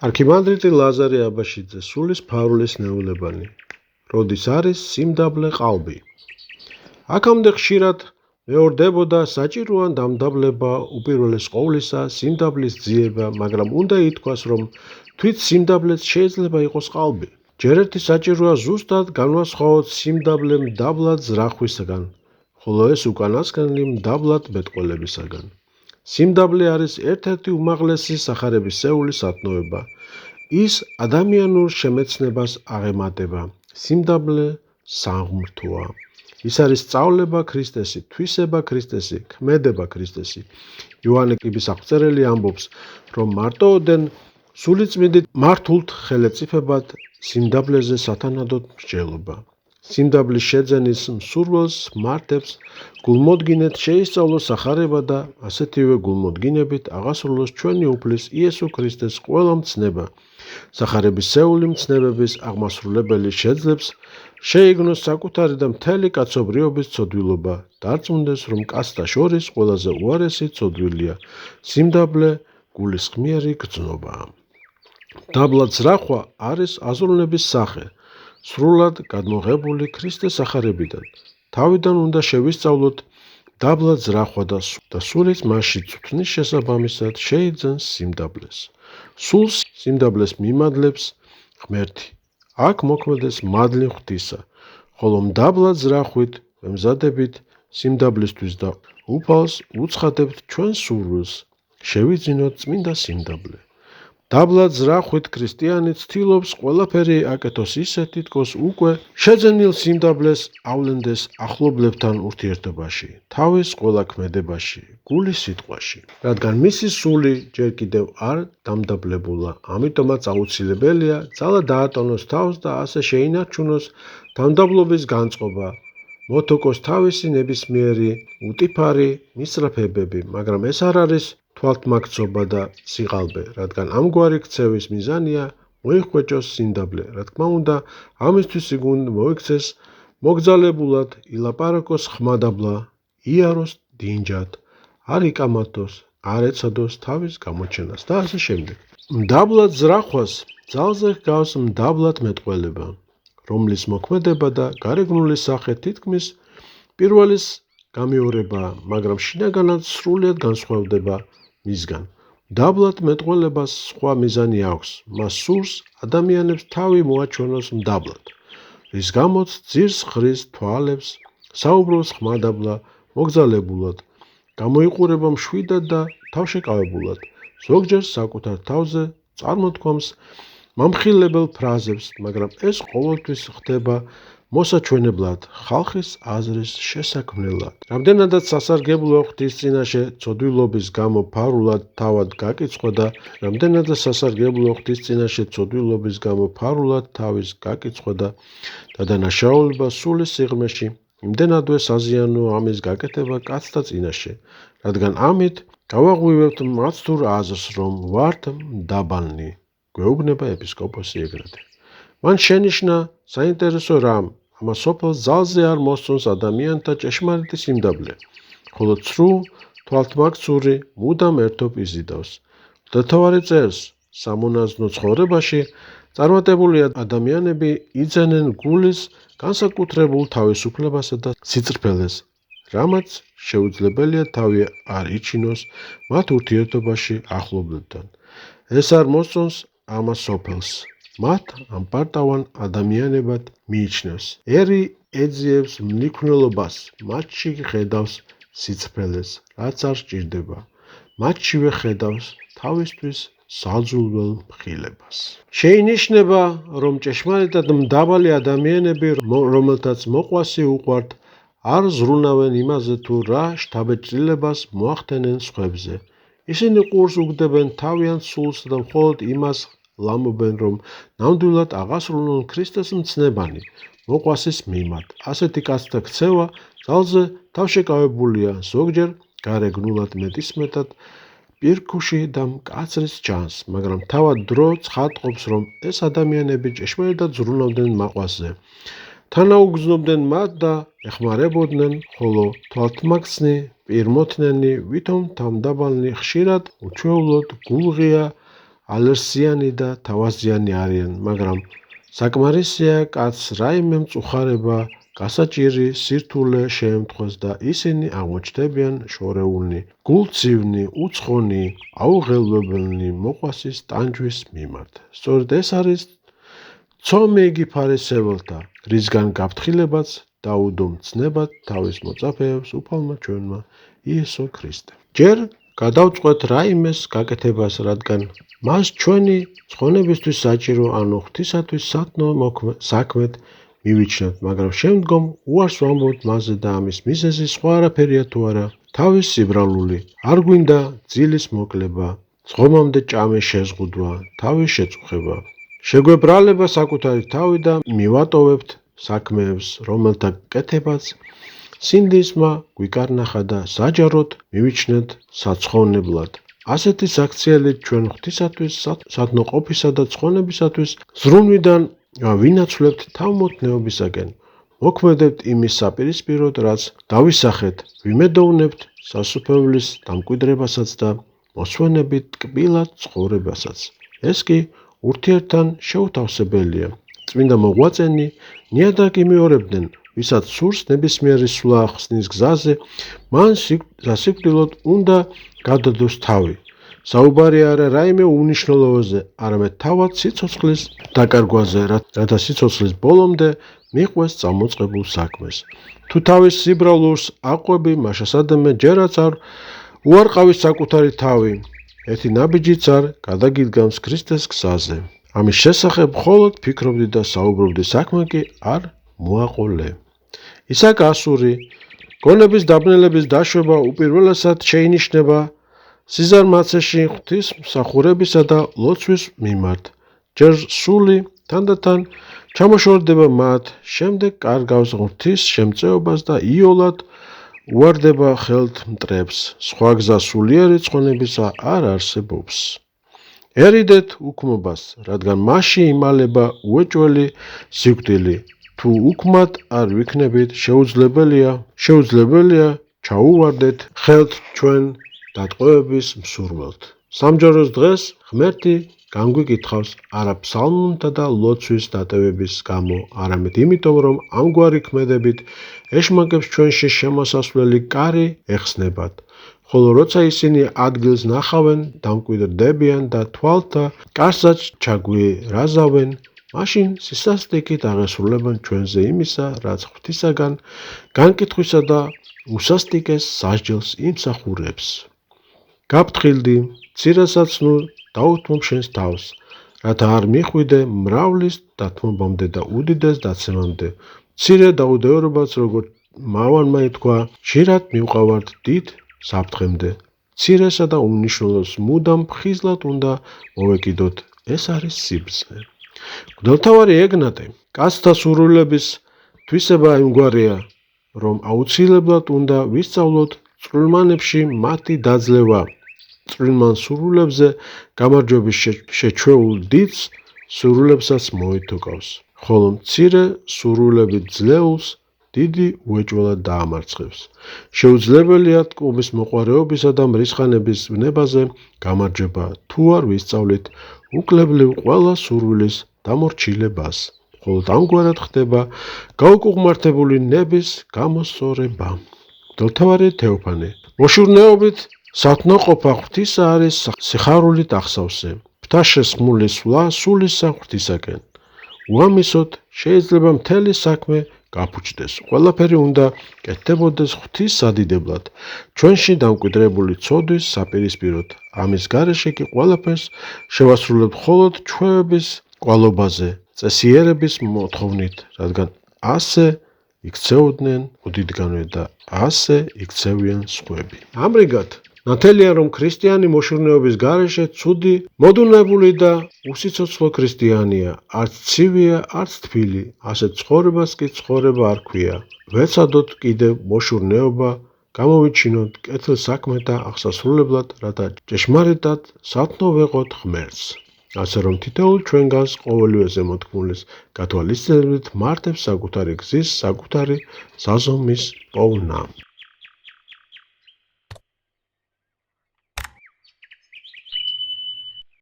არქიმანდრიტი ლაზარე აბაშიძე სულის ფარულის ნეულებანი, როდის არის სიმდაბლე ყალბი. აქამდე ხშირად მეორდებოდა საჭიროა დამდაბლება უპირველეს ყოვლისა სიმდაბლის ძიება, მაგრამ უნდა ითქვას, რომ თვით სიმდაბლეც შეიძლება იყოს ყალბი. ჯერ ერთი საჭიროა ზუსტად განვასხვაოთ სიმდაბლე მდაბლად ზრახვისგან, ხოლო ეს უკანასკნელი მდაბლად მეტყველებისგან. სიმდაბლე არის ერთ-ერთი უმაღლესი სახარებისეული სათნოება. ის ადამიანურ შემეცნებას აღემატება. სიმდაბლე საღმრთოა. ის არის სწავლება ქრისტესი, თვისება ქრისტესი, ქმედება ქრისტესი. იოანე კიბის აღწერელი ამბობს, რომ მარტოოდენ სულიწმიდით მართულთ ხელეწიფებად სიმდაბლეზე სათანადოდ მსჯელობა. სიმდაბლის შეძენის მსურველს მართებს გულმოდგინედ შეისწავლოს სახარება და ასეთივე გულმოდგინებით აღასრულოს ჩვენი უფლის იესო ქრისტეს ყველა მცნება. სახარებისეული მცნებების აღმასრულებელი შეძლებს შეიგნოს საკუთარი და მთელი კაცობრიობის ცოდვილობა, დარწმუნდეს, რომ კაცთა შორის ყველაზე უარესი ცოდვილია სიმდაბლე გულისხმიერი გრძნობაა. დაბლად ზრახვა არის აზროვნების სახე, სრულად გადმოღებული ქრისტეს სახარებიდან. თავიდან უნდა შევისწავლოთ დაბლად ზრახვა და სულიც მასში წვთნის შესაბამისად შეიძენს სიმდაბლეს. სულს სიმდაბლეს მიმადლებს ღმერთი. აქ მოქმედეს მადლი ღვთისა, ხოლო მდაბლად ზრახვით ვემზადებით სიმდაბლისთვის და უფალს უცხადებთ ჩვენ სურვილს, შევიძინოთ წმინდა სიმდაბლე. დაბლად ზრახვით ქრისტიანი ცდილობს ყველაფერი აკეთოს ისე, თითქოს უკვე შეძენილ სიმდაბლეს ავლენდეს ახლობლებთან ურთიერთობაში, თავის ყველა ქმედებაში, გულის სიტყვაში. რადგან მისი სული ჯერ კიდევ არ დამდაბლებულა, ამიტომაც აუცილებელია ძალა დაატონოს თავს და ასე შეინარჩუნოს დამდაბლობის განწყობა, მოთოკოს თავისი ნებისმიერი უტიფარი მისწრაფებები, მაგრამ ეს არ არის თვალთმაქცობა და სიღალბე, რადგან ამგვარი ქცევის მიზანია მოიხვეჭოს სიმდაბლე. რა თქმა უნდა, ამისთვის მოიქცეს მოგძალებულად, ილაპარაკოს ხმადაბლა, იაროს დინჯად, არ იკამათოს, არ ეცადოს თავის გამოჩენას და ასე შემდეგ. მდაბლად ზრახვას ძალზე ჰგავს მდაბლად მეტყველება, რომლის მოქმედება და გარეგნული სახე თითქმის პირველის გამეორებაა, მაგრამ შინაგანად სრულიად განსხვავდება მისგან. მდაბლად მეტყველებას სხვა მიზანი აქვს, მას სურს ადამიანებს თავი მოაჩვენოს მდაბლად, რის გამოც ძირს ხრის თვალებს, საუბრობს ხმადაბლა, მოგძალებულად, გამოიყურება მშვიდად და თავშეკავებულად, ზოგჯერ საკუთარ თავზე წარმოთქვამს მამხილებელ ფრაზებს, მაგრამ ეს ყოველთვის ხდება მოსაჩვენებლად, ხალხის აზრის შესაქმნელად. რამდენადაც სასარგებლოა ღვთის წინაშე ცოდვილობის გამო ფარულად თავად გაკიცხვა და რამდენადაც სასარგებლოა ღვთის წინაშე ცოდვილობის გამო ფარულად თავის გაკიცხვა და დადანაშაულება სულის სიღრმეში, იმდენადვე საზიანოა ამის გაკეთება კაცთა წინაშე, რადგან ამით გავაღვივებთ მაცდურ აზრს, რომ ვართ მდაბალნი, გვეუბნება ეპისკოპოსი ეგნატე. მან შენიშნა საინტერესო რამ, ამა სოფელს ძალზე არ მოსწონს ადამიანთა ჭეშმარიტი სიმდაბლე, ხოლო ცრუ თვალთმაქცური მუდამ ერთობ იზიდავს. მღვდელმთავარი წერს, სამონაზვნო ცხოვრებაში წარმატებული ადამიანები იძენენ გულის განსაკუთრებულ თავისუფლებასა და სიწრფელეს, რამაც შეუძლებელია თავი არ იჩინოს მათ ურთიერთობაში ახლობლებთან. ეს არ მოსწონს ამას სოფელს. მათ ამპარტავან ადამიანებად მიიჩნევს. ერი ეძიებს მნიქმნელობას, მათში ხედავს სიწრფელეს, რაც არ სჭირდება. მათშივე ხედავს თავისთვის საძულველ მხილებას. შეინიშნება, რომ ჭეშმარიტად მდაბალი ადამიანები, რომელთაც მოყვასი უყვართ, არ ზრუნავენ იმაზე თუ რა შთაბეჭდილებას მოახდენენ სხვებზე. ისინი ყურს უგდებენ თავიანთ სულს და მხოლოდ იმას ლამობენ, რომ ნამდვილად აღასრულონ ქრისტეს მცნებანი მოყვასის მიმართ. ასეთი კაცთა ქცევა ძალზე თავშეკავებულია, ზოგჯერ გარეგნულად მეტისმეტად პირქუში და მკაცრის ჩანს, მაგრამ თავად დრო ცხადყოფს, რომ ეს ადამიანები ჭეშმარიტად ზრუნავდნენ მაყვასზე. თანაუგრძნობდნენ მათ და ეხმარებოდნენ, ხოლო თვალთმაქცნი, პირმოთნენი, ვითომ თავმდაბალნი ხშირად უჩვეულოდ გულღია ალერსიანი და თავაზიანი არიან, მაგრამ საკმარისია კაცს რაიმე მწუხარება, გასაჭირი სირთულე შეემთხვეს და ისინი აღმოჩნდებიან შორეულნი, გულწივნი, უცხონი, აუღელვებელნი მოყვასის ტანჯვის მიმართ. სწორედ ეს არის ცომი იგი ფარისეველთა, რისგან გაფრთხილებაც დაუდო მცნებად თავის მოწაფეებს უფალმა ჩვენმა იესო ქრისტემ. ჯერ გადავწყვეთ რაიმეს გაკეთებას, რადგან მას ჩვენი ცხონებისთვის საჭირო, ანუ ღვთისათვის სათნო საქმედ მივიჩნევთ, მაგრამ შემდგომ უარს ვამბობთ მასზე და ამის მიზეზი სხვა არაფერია თუ არა, თავის სიბრალული. არ გვინდა ძილის მოკლება, ცხომამდე ჭამის შეზღუდვა, თავის შეწუხება. შეგვებრალება საკუთარი თავი და მივატოვებთ საქმეებს, რომელთა კეთებაც სინდისმა გვიკარნახა და საჯაროდ მივიჩნეთ საცხოვნებლად. ასეთი საქციელით ჩვენ ღვთისათვის სათნო ყოფისა და ცხონებისათვის ზრუნვიდან ვინაცვლებთ თავმოთნეობისაკენ. მოქმედებთ იმის საპირისპიროდ, რაც დავისახეთ, ვიმედოვნებთ სასუფეველის დამკვიდრებასაც და მოსვენებით ტკბილად ცხოვრებასაც. ეს კი ურთიერთთან შეუთავსებელია. წმინდა მოღვაწენი ნიადაგი მეორებდნენ, ვისაც სურს ნებისმიერი სვლა ხსნის გზაზე, მან სასიკვდილოდ უნდა გადადოს თავი. საუბარი არა რაიმე უნიშნელობაზე, არამედ თავად სიცოცხლის დაკარგვაზე, რათა სიცოცხლის ბოლომდე მიყვეს წამოწყებულ საქმეს. თუ თავის სიბრალულს აყვები, მაშასადამე ჯერაც არ უარყავის საკუთარი თავი, ერთი ნაბიჯიც არ გადაგიდგამს ქრისტეს გზაზე. ამის შესახებ მხოლოდ ფიქრობდი და საუბრობდი, საქმე კი არ მოაყოლე. ისაკ ასური გონების დაბნელების დაშვება უპირველესად შეინიშნება სიზარმაცეში ღვთისმსახურებისა და ლოცვის მიმართ. ჯერ სული თანდათან ჩამოშორდება მათ, შემდეგ კარგავს ღვთის შემწეობას და იოლად უვარდება ხელთ მტრებს. სხვა გზა სულიერი ცხონებისა არ არსებობს. ერიდეთ უქმობას, რადგან მასში იმალება უეჭველი სიკვდილი. თუ უქმად არ ვიქნებით, შეუძლებელია ჩაუვარდეთ ხელთ ჩვენ დატყვევების მსურველთ. სამჯეროს დღეს ღმერთი განგვიკითხავს არა ფსალმუნთა და ლოცვის დატევების გამო, არამედ იმიტომ, რომ ამგვარი ქმედებით ეშმაკებს ჩვენში შემოსასვლელი კარი ეხსნებათ. ხოლო როცა ისინი ადგილს ნახავენ, დამკვიდრდებიან და თვალთა კარსაც ჩაგვირაზავენ, მაშინ სისასტიკით აღესრულებენ ჩვენზე იმისა, რაც ღვთისაგან განკითხვისა და უსასტიკეს სასჯელს იმსახურებს. გაფრთხილდი, მცირესაც ნუ დაუთმობ შენს თავს, რათა არ მიხვიდე მრავლის დათმობამდე და უდიდეს დაცემამდე. მცირე დაუდევრობაც, როგორც მავანმა ითქვა, ხშირად მივყავართ დიდ საფრთხემდე. მცირესა და უმნიშვნელოს მუდამ ხიზლად უნდა მოვეკიდოთ. ეს არის სიბრძნე. მღვდელმთავარი ეგნატე, კაცთა სურვილების თვისება იმგვარია, რომ აუცილებლად უნდა ვისწავლოთ წვრილმანებში მათი დაძლევა. წვრილმან სურვილებზე გამარჯვების შეჩვეულ დიდს სურვილებსაც მოითოგავს, ხოლო მცირე სურვილებით ძლეულს დიდი უეჭველად დაამარცხებს. შეუძლებელია ტკბის მოყვარეობისა და მრისხანების ვნებაზე გამარჯვება, თუ არ ვისწავლით უკლებლივ ყველა სურვილის დამორჩილებას. მხოლოდ ამგვარად ხდება გაუკუღმართებული ნების გამოსწორება. მღვდელმთავარი თეოფანე, მოშურნეობით სათნოყოფა ღვთისა არის სიხარულით ახსავსე. ღვთაშესხმული სვლა სულისა ღვთისაკენ. უამისოდ შეიძლება მთელი საქმე გაფუჭდეს. ყველაფერი უნდა კეთდებოდეს ღვთის სადიდებლად, ჩვენში დამკვიდრებული ცოდვის საპირისპიროდ. ამის გარეშე კი ყველაფერს შევასრულებთ მხოლოდ ჩვევების კვალობაზე, წესიერების მოთხოვნით, რადგან ასე იქცეოდნენ უდიდგანვე და ასე იქცევიან სხვები. ამრიგად, ნათელია, რომ ქრისტიანი მოშურნეობის გარეშე ცუდი, მოდუნებული და უსიცოცხლო ქრისტიანია, არც ცივია, არც თბილი, ასეთ ცხოვრებას კი ცხოვრება არ ქვია. ვეცადოთ კიდევ მოშურნეობა, გამოვიჩინოთ კეთილ საქმეთა აღსასრულებლად, რათა ჭეშმარიტად სათნო ვეყოთ ღმერთს. ასე რომ თითოეულ ჩვენგანს ყოველივე ზემოთქმულის გათვალისწინებით მართებს საკუთარი გზის, საკუთარი საზომის პოვნა.